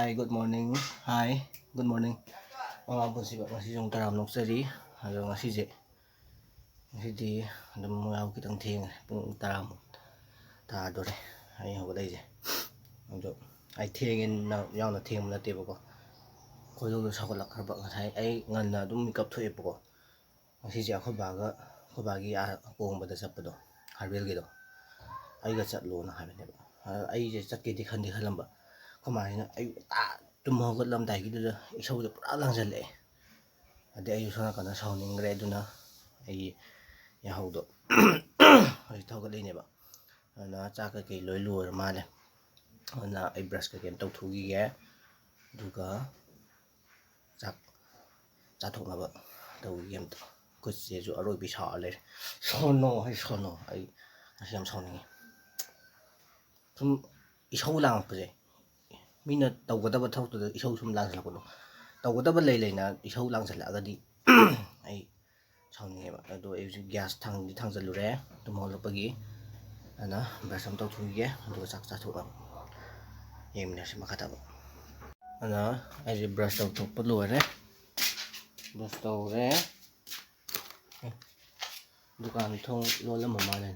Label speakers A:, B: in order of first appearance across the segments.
A: Hi, good morning. Hi, good morning. Mga punsiba, ngasi yung taramnok sari. Ano ngasi je. Ngasi di, ano mo yaw kitang ting. Pung taram. Tadore. Ay, ako day je. Ano, ay tingin na, yaw na ting mo na tiba ko. Koyo sa kulak harba ngasay. Ay, ngan na, dumikap to ipo ko. Ngasi je ako baga, ako bagi akong bada sa pado. Harbel gitu. Ay, gatsa lo na kami diba. Ay, chat kiti kandi halam ba. Kumain na ay tumugot lang tayo dito isaw da pura lang sala eh ade ayo sana kana sounding redo na ay yahaw do ay tawag din ba na chaka kay loy loy male na ay brush ka ken taw thugi ge duga chak chathok na ba taw yem to ko se ju aroi bi sa le sono ay asyam sounding 좀 isaw lang pa je mina tawgadaba thawtuda isaw sum langsalakolo tawgadaba leilena isaw langsalagadi ay sawningeba ado ay gas thangjalure tumolopagi ana brasam tawthuge ado sak chathuk yemina si makataba ana ay brush tawthukpa lore brush tawre dukan thong lolam mamana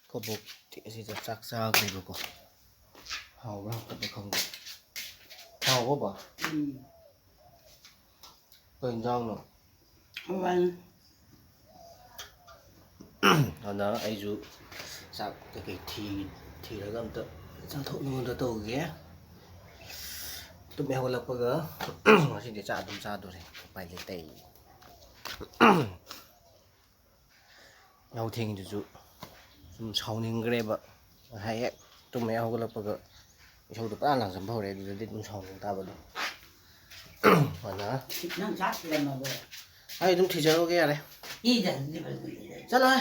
A: kobok ti si chak sak ribo ko hào ra tập được không hào quá bà tên rau nữa
B: Vâng.
A: nó ai dụ sao cái thì nó gầm tự sao thụ luôn tự tổ ghé tụi mèo lập bờ nó xin để trả tụi sao rồi phải lấy tay nhau thiên thì dụ sau những cái bờ hay tụi mèo lập bờ sau đó lang sắm phao đấy đi cũng sau chúng ta vào đó và nó
B: Nó chắc là mà vừa.
A: ai cũng thì chơi cái này
B: Đi dần đi vào.
A: chắc rồi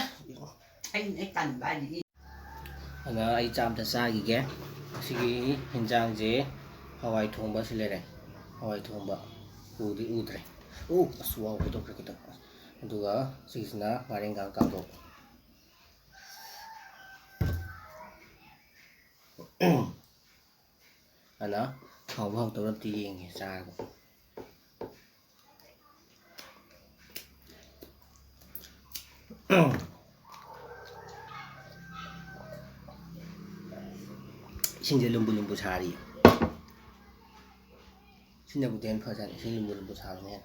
B: Anh cần ba gì.
A: nó ai chạm thật xa gì ghé thì hình dạng gì Hawaii thùng bát xí này Hawaii thùng bát u đi u đây u suau cái đó itu ga sih na ngaring kangkang tuh ana hầu hầu tao ti nghe xa xin je lumbu sari xin je buten pha san xin lumbu sari ne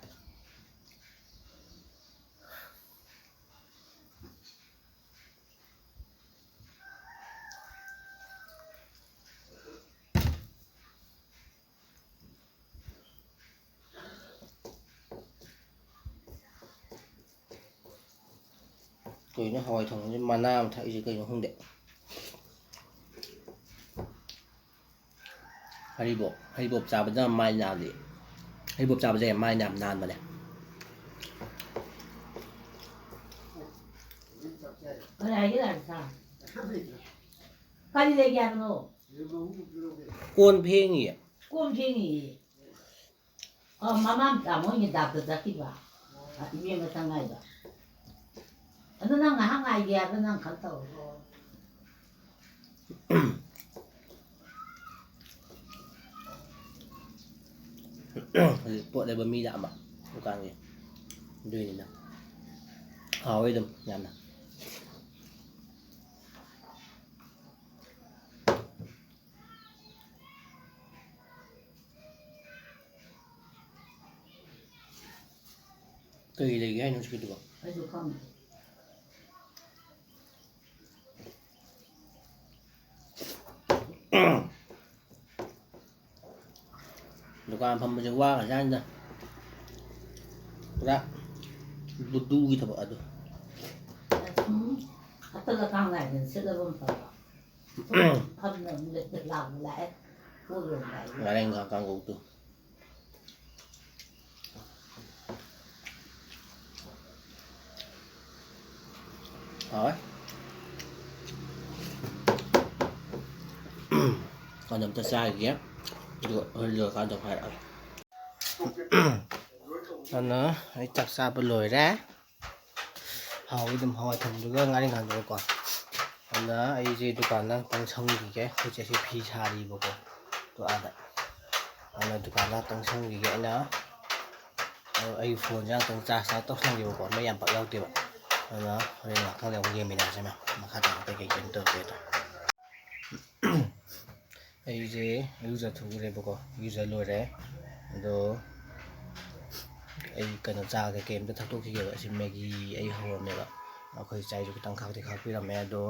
A: rồi nó hỏi thằng mà nam thấy gì cái nó không đẹp Haribo chả bây giờ mai làm gì Haribo chả bây giờ mai làm nan mà này
B: Cái này cái là sao? Cái gì đây kia nó?
A: côn phê nhỉ
B: Côn phê nhỉ? Mama cảm ơn người đạp được cái bà. Ibu yang datang aja. Ano nang hang aja, ano nang kanto.
A: bộ này bơ mi đạm à bukan gì đây này nè hào ấy đừng nhầm nè tùy lấy cái nó sẽ được
B: Ayo kamu.
A: dukaan pambajawa ka dyan na wala dudugi ta ba ado
B: Atau lekang lagi, sudah berapa? Kamu nak melihat lama lah, kurang lagi.
A: wala yung kakanggo to okay còn nằm ta xa kìa lừa con độc hại nó ấy chặt xa bên lồi ra hầu đâm hỏi thằng đứa ngay ngàn rồi còn nó ấy gì tụi con đang tăng sông gì cái tôi sẽ phi xa đi vào ꯇꯣ ꯑꯗ ꯗꯨꯀꯥꯟ ꯉꯥꯛꯇꯪ ꯁꯪꯕꯤꯒꯦ ꯑꯩ ꯐꯣꯟꯁꯦ ꯉꯥꯛꯇꯪ charge ꯇꯧꯁꯟꯒꯦꯕꯀꯣ ꯃꯩ ꯌꯥꯝ ꯄꯥꯛ ꯌꯥꯎꯗꯦꯕ ꯑꯗꯨꯅ ꯍꯣꯔꯦꯟ ꯉꯥꯛꯇꯪ ꯑꯃꯨꯛ ꯌꯦꯡꯃꯤꯟꯅꯔꯁꯦ ꯃꯌꯥꯝ ꯃꯈꯥ ꯇꯥꯅ ꯀꯩꯀꯩ ꯀꯩꯅꯣ ꯇꯧꯒꯦꯗꯣ ꯑꯩꯁꯦ ꯏꯔꯨꯖꯊꯣꯛꯎꯔꯦꯕꯀꯣ ꯏꯔꯨꯖ ꯂꯣꯏꯔꯦ ꯑꯗꯣ ꯑꯩ ꯀꯩꯅꯣ ꯆꯥꯒ ꯀꯩꯝꯇ ꯊꯛꯇꯣꯛꯈꯤꯒꯦꯕ ꯑꯁꯤ ꯃꯦꯒꯤ ꯑꯩ ꯍꯧꯔꯝꯃꯦꯕ ꯑꯩꯈꯣꯏ ꯆꯥꯏꯁꯨ ꯈꯤꯇꯪ ꯈꯥꯛꯄꯤꯔꯝꯃꯦ ꯑꯗꯣ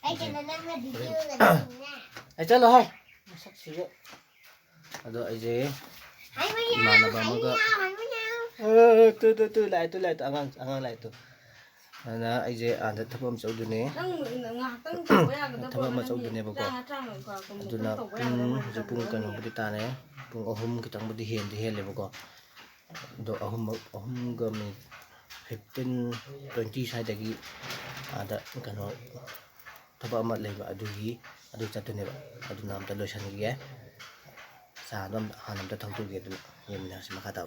A: ꯑꯩ ꯆꯠꯂꯣ ꯍꯥꯏ ꯃꯁꯛꯁꯤꯒ ꯑꯗꯣ ꯑꯩꯁꯦ 이만한 먹어. 또 라이트 안강 라이트. 나 이제 안에 탑업 쩌드네. 탑업 쩌드네 보고. 아두나 이제 뿡 까는 부디 따네. 뿡 어흠 기타 부디 헬레 보고. 도 어흠 거미 15 20 사이드기 아다 그ano tabak amat leba adugi adu chatuneba aduna amta loisanige sa dom hanamta thautuge adu yemna sima khata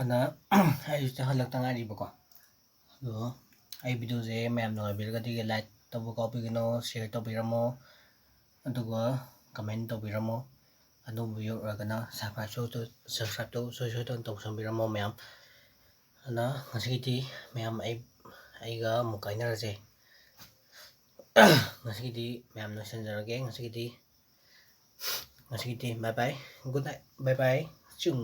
A: ꯑꯗꯨꯅ ꯑꯩꯁꯨ ꯆꯠꯍꯜꯂꯛꯇ ꯉꯥꯏꯔꯤꯕꯀꯣ ꯑꯗꯣ ꯑꯩ ꯚꯤꯗꯤꯑꯣꯁꯦ ꯃꯌꯥꯝ ꯅꯨꯡꯉꯥꯏꯕꯤꯔꯒꯗꯤ ꯂꯥꯏꯛ ꯇꯧꯕ ꯀꯥꯎꯕꯤꯒꯅꯣ ꯁꯤꯌꯔ ꯇꯧꯕꯤꯔꯝꯃꯣ ꯑꯗꯨꯒ ꯀꯃꯦꯟ ꯇꯧꯕꯤꯔꯝꯃꯣ ꯑꯗꯨꯕꯨ ꯌꯧꯔꯛꯑꯒꯅ ꯁꯕꯁꯀ꯭ꯔꯥꯏꯕ ꯁꯣꯏ ꯁꯣꯏꯗꯅ ꯇꯧꯁꯟꯕꯤꯔꯝꯃꯣ ꯃꯌꯥꯝ ꯑꯗꯨꯅ ꯉꯁꯤꯒꯤꯗꯤ ꯃꯌꯥꯝ ꯑꯩꯒ ꯑꯃꯨꯛ ꯀꯥꯏꯅꯔꯁꯦ ꯉꯁꯤꯒꯤꯗꯤ ꯃꯌꯥꯝ ꯂꯣꯏꯁꯤꯟꯖꯔꯒꯦ ꯉꯁꯤꯒꯤꯗꯤ ꯕꯥꯏ ꯕꯥꯏ ꯒꯨꯗ ꯅꯥꯏꯠ ꯕꯥꯏ ꯕꯥꯏ ꯆꯨꯡ